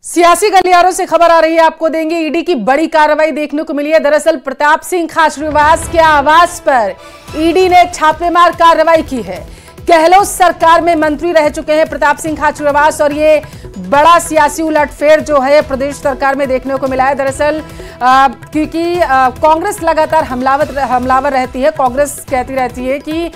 सियासी गलियारों से खबर आ रही है, आपको देंगे। ईडी की बड़ी कार्रवाई देखने को मिली है। दरअसल प्रताप सिंह खाचरियावास के आवास पर ईडी ने छापेमार कार्रवाई की है। गहलोत सरकार में मंत्री रह चुके हैं प्रताप सिंह खाचरियावास और ये बड़ा सियासी उलटफेर जो है प्रदेश सरकार में देखने को मिला है। दरअसल क्योंकि कांग्रेस लगातार हमलावर रहती है। कांग्रेस कहती रहती है कि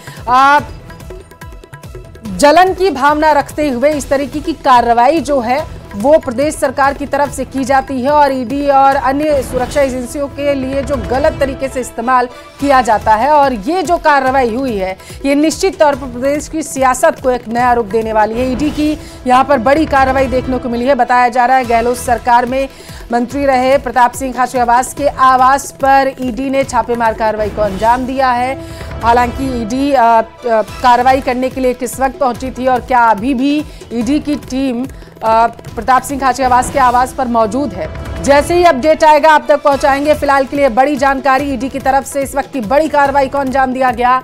जलन की भावना रखते हुए इस तरीके की कार्रवाई जो है वो प्रदेश सरकार की तरफ से की जाती है और ईडी और अन्य सुरक्षा एजेंसियों के लिए जो गलत तरीके से इस्तेमाल किया जाता है। और ये जो कार्रवाई हुई है ये निश्चित तौर पर प्रदेश की सियासत को एक नया रूप देने वाली है। ईडी की यहाँ पर बड़ी कार्रवाई देखने को मिली है। बताया जा रहा है गहलोत सरकार में मंत्री रहे प्रताप सिंह खाचरियावास के आवास पर ईडी ने छापेमार कार्रवाई को अंजाम दिया है। हालांकि ईडी कार्रवाई करने के लिए किस वक्त पहुंची थी और क्या अभी भी ईडी की टीम प्रताप सिंह खाचरियावास के आवास पर मौजूद है, जैसे ही अपडेट आएगा आप तक पहुंचाएंगे। फिलहाल के लिए बड़ी जानकारी, ईडी की तरफ से इस वक्त की बड़ी कार्रवाई को अंजाम दिया गया।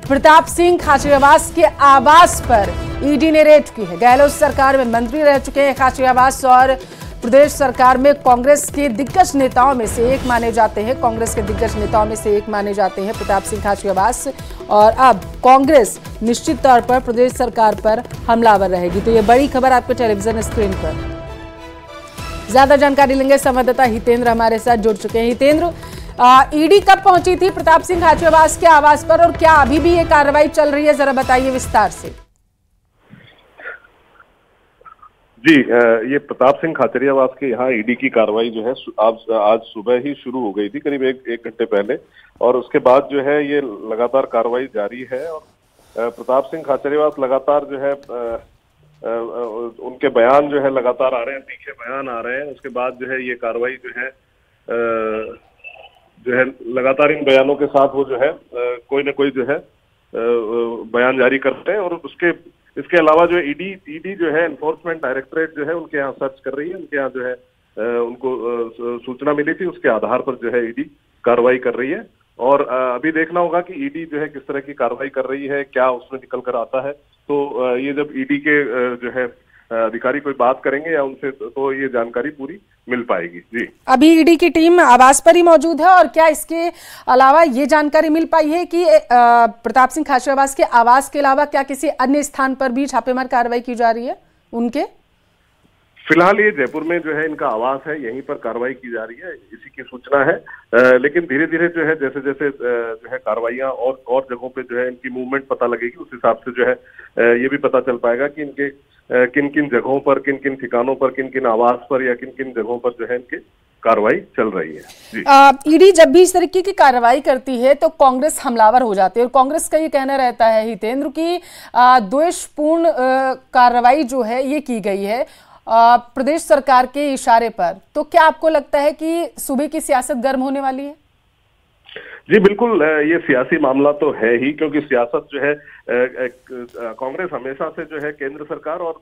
प्रताप सिंह खाचरियावास के आवास पर ईडी ने रेड की है। गहलोत सरकार में मंत्री रह चुके हैं खाचरियावास और प्रदेश सरकार में कांग्रेस के दिग्गज नेताओं में से एक माने जाते हैं। कांग्रेस के दिग्गज नेताओं में से एक माने जाते हैं प्रताप सिंह खाचरियावास और अब कांग्रेस निश्चित तौर पर प्रदेश सरकार पर हमलावर रहेगी। तो ये बड़ी खबर आपके टेलीविजन स्क्रीन पर। ज्यादा जानकारी लेंगे, संवाददाता हितेंद्र हमारे साथ जुड़ चुके हैं। हितेंद्र, ईडी कब पहुंची थी प्रताप सिंह खाचरियावास के आवास पर और क्या अभी भी ये कार्रवाई चल रही है, जरा बताइए विस्तार से। जी, ये प्रताप सिंह खाचरियावास के यहाँ ईडी की कार्रवाई जो है आज सुबह ही शुरू हो गई थी, करीब एक घंटे पहले। और उसके बाद जो है ये लगातार कार्रवाई जारी है और प्रताप सिंह खाचरियावास लगातार जो है उनके बयान जो है लगातार आ रहे हैं, तीखे बयान आ रहे हैं। उसके बाद जो है ये कार्रवाई जो है लगातार इन बयानों के साथ वो जो है कोई ना कोई जो है बयान जारी करते हैं। और इसके अलावा जो ईडी जो है एनफोर्समेंट डायरेक्टरेट जो है उनके यहाँ सर्च कर रही है। उनके यहाँ जो है उनको सूचना मिली थी, उसके आधार पर जो है ईडी कार्रवाई कर रही है। और अभी देखना होगा कि ईडी जो है किस तरह की कार्रवाई कर रही है, क्या उसमें निकल कर आता है। तो ये जब ईडी के जो है अधिकारी कोई बात करेंगे या उनसे तो ये जानकारी पूरी मिल पाएगी। जी, अभी ईडी की टीम आवास पर ही मौजूद है और क्या इसके अलावा ये जानकारी मिल पाई है कि प्रताप सिंह खाचरियावास के आवास के अलावा क्या किसी अन्य स्थान पर भी छापेमार कार्रवाई की जा रही है उनके? फिलहाल ये जयपुर में जो है इनका आवास है, यहीं पर कार्रवाई की जा रही है, इसी की सूचना है। लेकिन धीरे धीरे जो है जैसे जैसे जो है कार्रवाइयां और जगहों पे जो है इनकी मूवमेंट पता लगेगी, उस हिसाब से जो है ये भी पता चल पाएगा कि इनके किन किन जगहों पर, किन किन ठिकानों पर, किन किन आवास पर या किन किन जगहों पर जो है इनकी कार्रवाई चल रही है। ईडी जब भी इस तरीके की कार्रवाई करती है तो कांग्रेस हमलावर हो जाती है और कांग्रेस का ये कहना रहता है हितेंद्र की द्वेषपूर्ण कार्रवाई जो है ये की गई है प्रदेश सरकार के इशारे पर। तो क्या आपको लगता है कि सूबे की सियासत गर्म होने वाली है? जी बिल्कुल, ये सियासी मामला तो है ही, क्योंकि सियासत जो है कांग्रेस हमेशा से जो है केंद्र सरकार और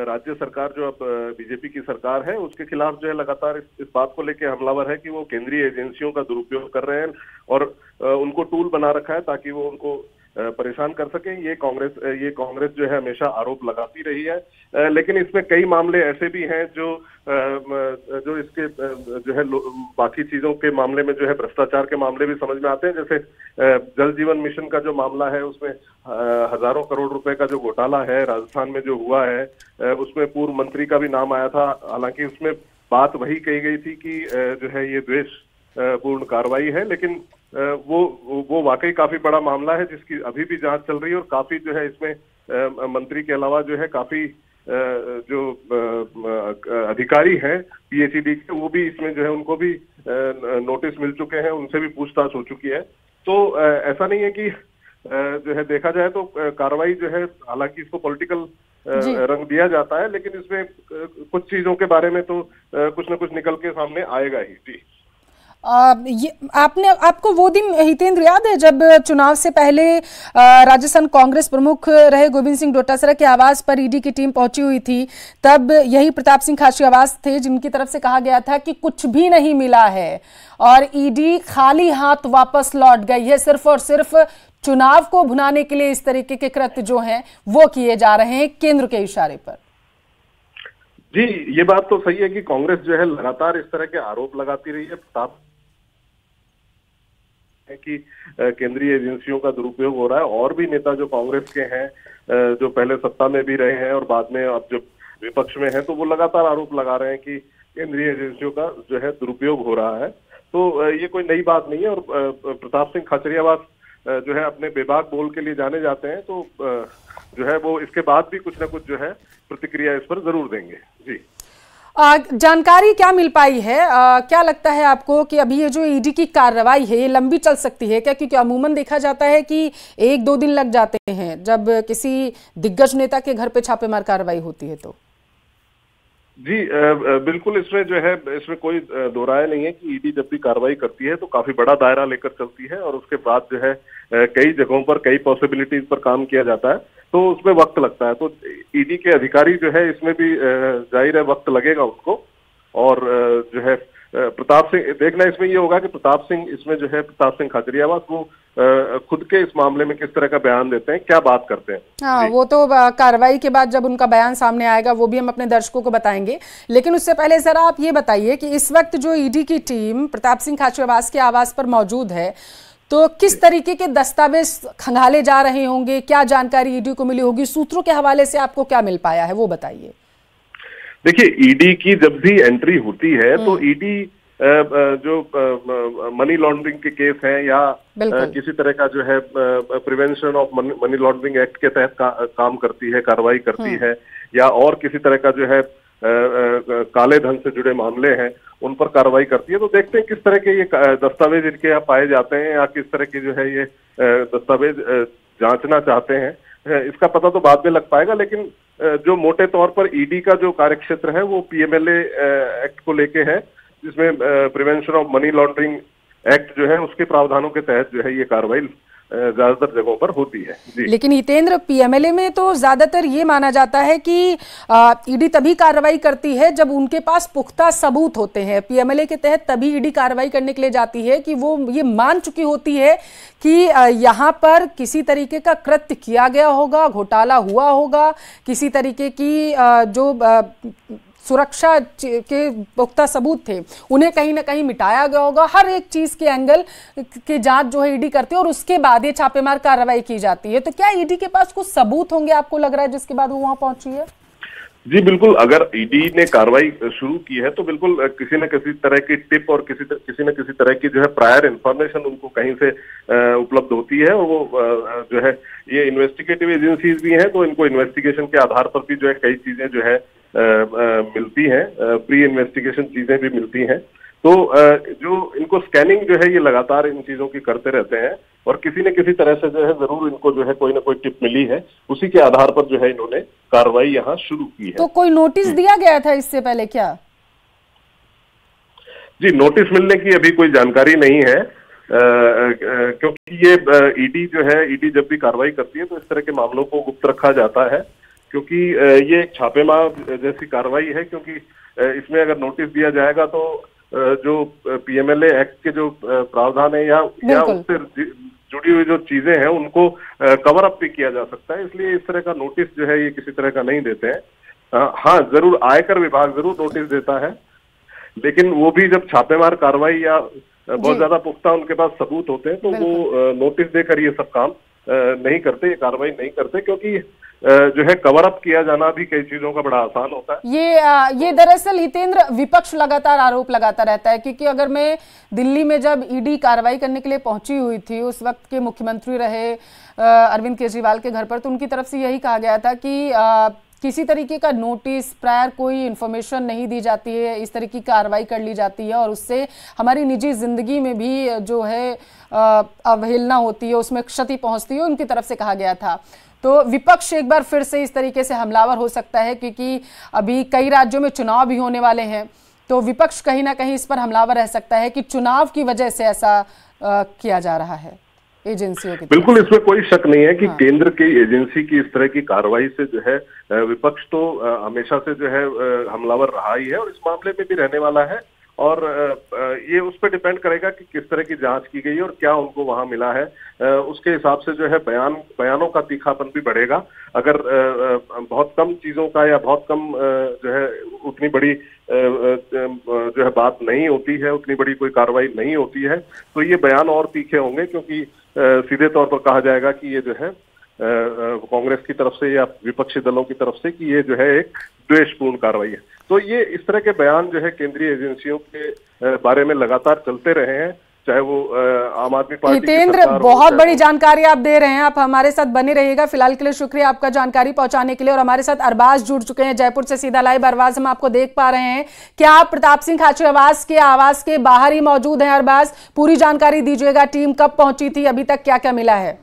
राज्य सरकार जो अब बीजेपी की सरकार है उसके खिलाफ जो है लगातार इस बात को लेकर हमलावर है कि वो केंद्रीय एजेंसियों का दुरुपयोग कर रहे हैं और उनको टूल बना रखा है ताकि वो उनको परेशान कर सकें। ये कांग्रेस जो है हमेशा आरोप लगाती रही है। लेकिन इसमें कई मामले ऐसे भी हैं जो इसके जो है बाकी चीजों के मामले में जो है भ्रष्टाचार के मामले भी समझ में आते हैं। जैसे जल जीवन मिशन का जो मामला है उसमें हजारों करोड़ रुपए का जो घोटाला है राजस्थान में जो हुआ है, उसमें पूर्व मंत्री का भी नाम आया था। हालांकि उसमें बात वही कही गई थी कि जो है ये द्वेष पूर्ण कार्रवाई है, लेकिन वो वाकई काफी बड़ा मामला है जिसकी अभी भी जांच चल रही है। और काफी जो है इसमें मंत्री के अलावा जो है काफी जो अधिकारी हैं पीएचईडी के, वो भी इसमें जो है उनको भी नोटिस मिल चुके हैं, उनसे भी पूछताछ हो चुकी है। तो ऐसा नहीं है कि जो है देखा जाए तो कार्रवाई जो है, हालांकि इसको पॉलिटिकल रंग दिया जाता है, लेकिन इसमें कुछ चीजों के बारे में तो कुछ न कुछ निकल के सामने आएगा ही। जी, आपको वो दिन हितेंद्र याद है जब चुनाव से पहले राजस्थान कांग्रेस प्रमुख रहे गोविंद सिंह डोटासरा के आवास पर ईडी की टीम पहुंची हुई थी? तब यही प्रताप सिंह खाचरियावास थे जिनकी तरफ से कहा गया था कि कुछ भी नहीं मिला है और ईडी खाली हाथ वापस लौट गई है, सिर्फ और सिर्फ चुनाव को भुनाने के लिए इस तरीके के कृत्य जो हैं वो किए जा रहे हैं केंद्र के इशारे पर। जी, ये बात तो सही है कि कांग्रेस जो है लगातार इस तरह के आरोप लगाती रही है प्रताप है कि केंद्रीय एजेंसियों का दुरुपयोग हो रहा है। और भी नेता जो कांग्रेस के हैं, जो पहले सत्ता में भी रहे हैं और बाद में अब जब विपक्ष में हैं, तो वो लगातार आरोप लगा रहे हैं कि केंद्रीय एजेंसियों का जो है दुरुपयोग हो रहा है। तो ये कोई नई बात नहीं है। और प्रताप सिंह खाचरियावास जो है अपने बेबाक बोल के लिए जाने जाते हैं, तो जो है वो इसके बाद भी कुछ ना कुछ जो है प्रतिक्रिया इस पर जरूर देंगे। जी, जानकारी क्या मिल पाई है? क्या लगता है आपको कि अभी ये जो ईडी की कार्रवाई है ये लंबी चल सकती है क्या? क्योंकि अमूमन देखा जाता है कि 1-2 दिन लग जाते हैं जब किसी दिग्गज नेता के घर पे छापेमार कार्रवाई होती है तो। जी, बिल्कुल इसमें जो है इसमें कोई दो राय नहीं है कि ईडी जब भी कार्रवाई करती है तो काफी बड़ा दायरा लेकर चलती है और उसके बाद जो है कई जगहों पर कई पॉसिबिलिटीज पर काम किया जाता है, तो उसमें वक्त लगता है। तो ईडी के अधिकारी जो है इसमें भी जाहिर है वक्त लगेगा उसको। और जो है प्रताप सिंह, देखना इसमें ये होगा कि प्रताप सिंह इसमें जो है प्रताप सिंह खाचरियावास वो खुद के इस मामले में किस तरह का बयान देते हैं, क्या बात करते हैं। हाँ, वो तो कार्रवाई के बाद जब उनका बयान सामने आएगा वो भी हम अपने दर्शकों को बताएंगे। लेकिन उससे पहले जरा आप ये बताइए कि इस वक्त जो ईडी की टीम प्रताप सिंह खाचरियावास के आवास पर मौजूद है, तो किस तरीके के दस्तावेज खंगाले जा रहे होंगे, क्या जानकारी ईडी को मिली होगी, सूत्रों के हवाले से आपको क्या मिल पाया है वो बताइए। देखिए, ईडी की जब भी एंट्री होती है तो ईडी जो मनी लॉन्ड्रिंग के केस हैं या किसी तरह का जो है prevention of money laundering act के तहत काम करती है, कार्रवाई करती है, या और किसी तरह का जो है काले धन से जुड़े मामले हैं उन पर कार्रवाई करती है। तो देखते हैं किस तरह के ये दस्तावेज इनके यहाँ पाए जाते हैं या किस तरह के जो है ये दस्तावेज जांचना चाहते हैं, इसका पता तो बाद में लग पाएगा। लेकिन जो मोटे तौर पर ईडी का जो कार्यक्षेत्र है वो पीएमएलए एक्ट को लेके है, जिसमें prevention of money laundering act जो है उसके प्रावधानों के तहत जो है ये कार्रवाई ज्यादातर जगहों पर होती है। जी, लेकिन हितेंद्र, पीएमएलए में तो ज्यादातर ये माना जाता है कि ईडी तभी कार्रवाई करती है जब उनके पास पुख्ता सबूत होते हैं। पीएमएलए के तहत तभी ईडी कार्रवाई करने के लिए जाती है कि वो ये मान चुकी होती है कि यहाँ पर किसी तरीके का कृत्य किया गया होगा, घोटाला हुआ होगा, किसी तरीके की जो सुरक्षा के पुख्ता सबूत थे उन्हें कहीं ना कहीं मिटाया गया होगा। हर एक चीज के एंगल की जांच जो है ईडी करती है और उसके बाद ये छापेमार कार्रवाई की जाती है। तो क्या ईडी के पास कुछ सबूत होंगे आपको लग रहा है जिसके बाद वो वहां पहुंची है? जी बिल्कुल, अगर ईडी ने कार्रवाई शुरू की है तो बिल्कुल किसी न किसी तरह की टिप और किसी न किसी तरह की जो है प्रायर इंफॉर्मेशन उनको कहीं से उपलब्ध होती है। और वो जो है ये इन्वेस्टिगेटिव एजेंसीज भी हैं, तो इनको इन्वेस्टिगेशन के आधार पर भी जो है कई चीजें जो है मिलती हैं, प्री इन्वेस्टिगेशन चीजें भी मिलती हैं। तो जो इनको स्कैनिंग जो है ये लगातार इन चीजों की करते रहते हैं और किसी न किसी तरह से जो है जरूर इनको जो है कोई ना कोई टिप मिली है, उसी के आधार पर जो है इन्होंने कार्रवाई यहाँ शुरू की है। तो कोई नोटिस दिया गया था इससे पहले क्या? जी, नोटिस मिलने की अभी कोई जानकारी नहीं है, क्योंकि ये ईडी जो है, ईडी जब भी कार्रवाई करती है तो इस तरह के मामलों को गुप्त रखा जाता है, क्योंकि ये एक छापेमार जैसी कार्रवाई है। क्योंकि इसमें अगर नोटिस दिया जाएगा तो जो पीएमएलए एक्ट के जो प्रावधान है या उससे जुड़ी हुई जो चीजें हैं उनको कवर अप भी किया जा सकता है, इसलिए इस तरह का नोटिस जो है ये किसी तरह का नहीं देते हैं। हाँ, जरूर आयकर विभाग जरूर नोटिस देता है, लेकिन वो भी जब छापेमार कार्रवाई या बहुत ज्यादा पुख्ता उनके पास सबूत होते हैं तो वो नोटिस देकर ये सब काम नहीं करते, ये कार्रवाई नहीं करते, क्योंकि जो है कवर अप किया जाना भी कई चीजों का बड़ा आसान होता है। ये दरअसल हितेंद्र विपक्ष लगातार आरोप लगाता रहता है, क्योंकि अगर मैं दिल्ली में जब ईडी कार्रवाई करने के लिए पहुंची हुई थी, उस वक्त के मुख्यमंत्री रहे अरविंद केजरीवाल के घर पर, तो उनकी तरफ से यही कहा गया था कि किसी तरीके का नोटिस, प्रायर कोई इन्फॉर्मेशन नहीं दी जाती है, इस तरह की कार्रवाई कर ली जाती है और उससे हमारी निजी जिंदगी में भी जो है अवहेलना होती है, उसमें क्षति पहुंचती है, उनकी तरफ से कहा गया था। तो विपक्ष एक बार फिर से इस तरीके से हमलावर हो सकता है, क्योंकि अभी कई राज्यों में चुनाव भी होने वाले हैं, तो विपक्ष कहीं ना कहीं इस पर हमलावर रह सकता है कि चुनाव की वजह से ऐसा किया जा रहा है एजेंसियों की। बिल्कुल, इसमें कोई शक नहीं है कि केंद्र की एजेंसी की इस तरह की कार्रवाई से जो है विपक्ष तो हमेशा से जो है हमलावर रहा ही है और इस मामले में भी रहने वाला है। और ये उस पर डिपेंड करेगा कि किस तरह की जांच की गई और क्या उनको वहां मिला है। उसके हिसाब से जो है बयानों का तीखापन भी बढ़ेगा। अगर बहुत कम चीजों का या बहुत कम जो है उतनी बड़ी जो है बात नहीं होती है, उतनी बड़ी कोई कार्रवाई नहीं होती है, तो ये बयान और तीखे होंगे, क्योंकि सीधे तौर पर कहा जाएगा कि ये जो है कांग्रेस की तरफ से या विपक्षी दलों की तरफ से कि ये जो है एक द्वेषपूर्ण कार्रवाई है। तो ये इस तरह के बयान जो है केंद्रीय एजेंसियों के बारे में लगातार चलते रहे हैं, चाहे वो आम आदमी पार्टी। हितेंद्र, बहुत बड़ी जानकारी आप दे रहे हैं, आप हमारे साथ बने रहिएगा। फिलहाल के लिए शुक्रिया आपका जानकारी पहुंचाने के लिए। और हमारे साथ अरबाज जुड़ चुके हैं जयपुर से सीधा लाइव। अरबाज, हम आपको देख पा रहे हैं, क्या आप प्रताप सिंह खाचरियावास के आवास के बाहर ही मौजूद हैं? अरबाज, पूरी जानकारी दीजिएगा, टीम कब पहुंची थी, अभी तक क्या क्या मिला है?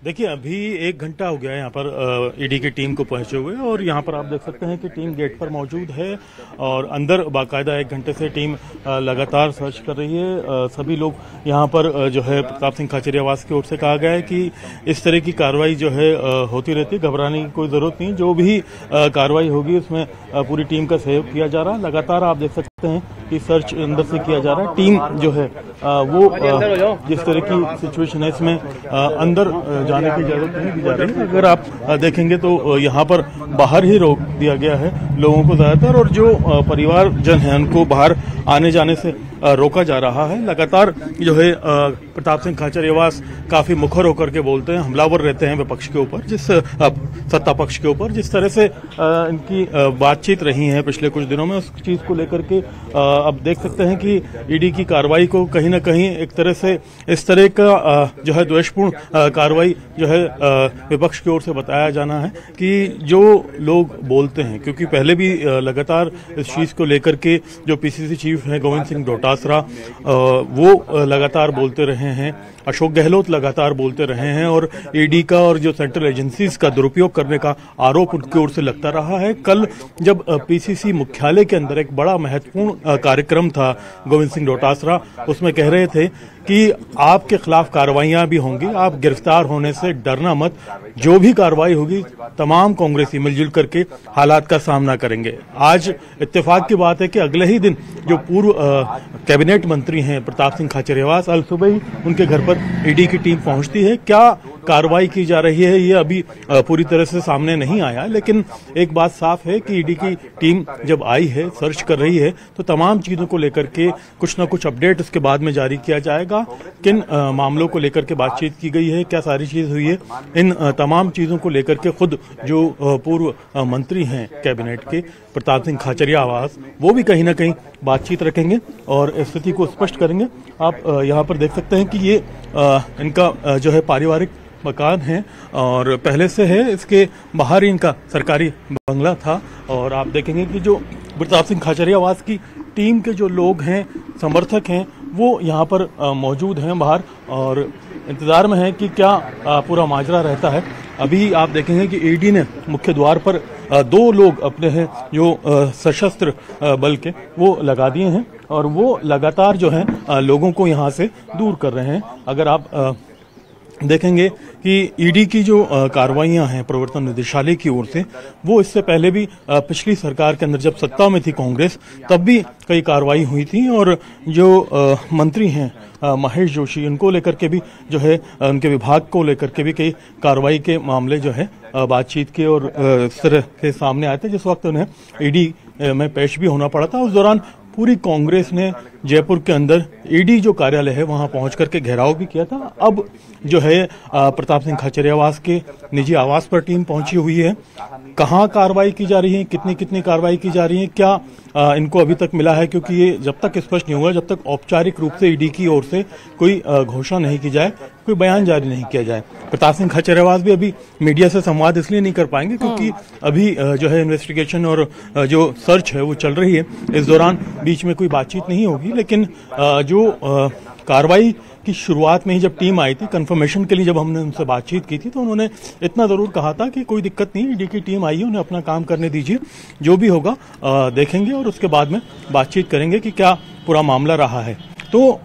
देखिए, अभी 1 घंटा हो गया यहाँ पर ईडी की टीम को पहुंचे हुए, और यहाँ पर आप देख सकते हैं कि टीम गेट पर मौजूद है और अंदर बाकायदा 1 घंटे से टीम लगातार सर्च कर रही है। सभी लोग यहाँ पर जो है प्रताप सिंह खाचरियावास की ओर से कहा गया है कि इस तरह की कार्रवाई जो है होती रहती है, घबराने की कोई जरूरत नहीं, जो भी कार्रवाई होगी उसमें पूरी टीम का सहयोग किया जा रहा है। लगातार आप देख सकते हैं कि सर्च अंदर से किया जा रहा है। टीम जो है वो जिस तरह की सिचुएशन है इसमें अंदर जाने की इजाजत नहीं दी जा रही है। अगर आप देखेंगे तो यहाँ पर बाहर ही रोक दिया गया है लोगों को ज्यादातर, और जो परिवारजन है उनको बाहर आने जाने से रोका जा रहा है। लगातार जो है प्रताप सिंह खाचरियावास काफी मुखर होकर के बोलते हैं, हमलावर रहते हैं विपक्ष के ऊपर, जिस सत्ता पक्ष के ऊपर, जिस तरह से इनकी बातचीत रही है पिछले कुछ दिनों में, उस चीज को लेकर के अब देख सकते हैं कि ईडी की कार्रवाई को कहीं न कहीं एक तरह से इस तरह का जो है द्वेषपूर्ण कार्रवाई जो है विपक्ष की ओर से बताया जाना है कि जो लोग बोलते हैं, क्योंकि पहले भी लगातार इस चीज को लेकर के जो पीसीसी चीफ है गोविंद सिंह डोटासरा वो लगातार बोलते रहे हैं, अशोक गहलोत लगातार बोलते रहे हैं, और ईडी का और जो सेंट्रल एजेंसीज का दुरुपयोग करने का आरोप उनकी ओर से लगता रहा है। कल जब पीसीसी मुख्यालय के अंदर एक बड़ा महत्वपूर्ण कार्यक्रम था, गोविंद सिंह डोटासरा उसमें कह रहे थे कि आपके खिलाफ कार्रवाइयां भी होंगी, आप गिरफ्तार होने से डरना मत, जो भी कार्रवाई होगी तमाम कांग्रेसी मिलजुल करके हालात का सामना करेंगे। आज इत्तेफाक की बात है कि अगले ही दिन जो पूर्व कैबिनेट मंत्री हैं प्रताप सिंह खाचरियावास, अल सुबह ही उनके घर पर ईडी की टीम पहुंचती है। क्या कार्रवाई की जा रही है ये अभी पूरी तरह से सामने नहीं आया, लेकिन एक बात साफ है कि ईडी की टीम जब आई है, सर्च कर रही है, तो तमाम चीजों को लेकर के कुछ न कुछ अपडेट उसके बाद में जारी किया जाएगा। किन मामलों को लेकर के बातचीत की गई है, क्या सारी चीज हुई है, इन तमाम चीजों को लेकर के खुद जो पूर्व मंत्री हैं कैबिनेट के प्रताप सिंह खाचरियावास, वो भी कहीं ना कहीं बातचीत रखेंगे और स्थिति को स्पष्ट करेंगे। आप यहाँ पर देख सकते हैं कि ये इनका जो है पारिवारिक मकान है और पहले से है, इसके बाहर ही इनका सरकारी बंगला था। और आप देखेंगे कि जो प्रताप सिंह खाचरियावास की टीम के जो लोग हैं, समर्थक हैं, वो यहाँ पर मौजूद हैं बाहर और इंतजार में है कि क्या पूरा माजरा रहता है। अभी आप देखेंगे कि ईडी ने मुख्य द्वार पर 2 लोग अपने हैं जो सशस्त्र बल के, वो लगा दिए हैं और वो लगातार जो है लोगों को यहाँ से दूर कर रहे हैं। अगर आप देखेंगे कि ईडी की जो कार्रवाइयां हैं प्रवर्तन निदेशालय की ओर से, वो इससे पहले भी पिछली सरकार के अंदर जब सत्ता में थी कांग्रेस, तब भी कई कार्रवाई हुई थी और जो मंत्री हैं महेश जोशी, उनको लेकर के भी जो है उनके विभाग को लेकर के भी कई कार्रवाई के मामले जो है बातचीत के और इस तरह के सामने आए थे, जिस वक्त उन्हें ईडी में पेश भी होना पड़ा था। उस दौरान पूरी कांग्रेस ने जयपुर के अंदर ईडी जो कार्यालय है वहां पहुंच करके घेराव भी किया था। अब जो है प्रताप सिंह खाचरियावास के निजी आवास पर टीम पहुंची हुई है। कहां कार्रवाई की जा रही है, कितनी कितनी कार्रवाई की जा रही है, क्या इनको अभी तक मिला है, क्योंकि ये जब तक स्पष्ट नहीं होगा, जब तक औपचारिक रूप से ईडी की ओर से कोई घोषणा नहीं की जाए, कोई बयान जारी नहीं किया जाए। प्रताप सिंह खाचरियावास भी अभी मीडिया से संवाद इसलिए नहीं कर पाएंगे क्योंकि अभी जो है इन्वेस्टिगेशन और जो सर्च है वो चल रही है। इस दौरान बीच में कोई बातचीत नहीं होगी, लेकिन जो कार्रवाई की शुरुआत में ही जब टीम आई थी कंफर्मेशन के लिए, जब हमने उनसे बातचीत की थी, तो उन्होंने इतना जरूर कहा था कि कोई दिक्कत नहीं, ईडी की टीम आई है, उन्हें अपना काम करने दीजिए, जो भी होगा देखेंगे और उसके बाद में बातचीत करेंगे कि क्या पूरा मामला रहा है। तो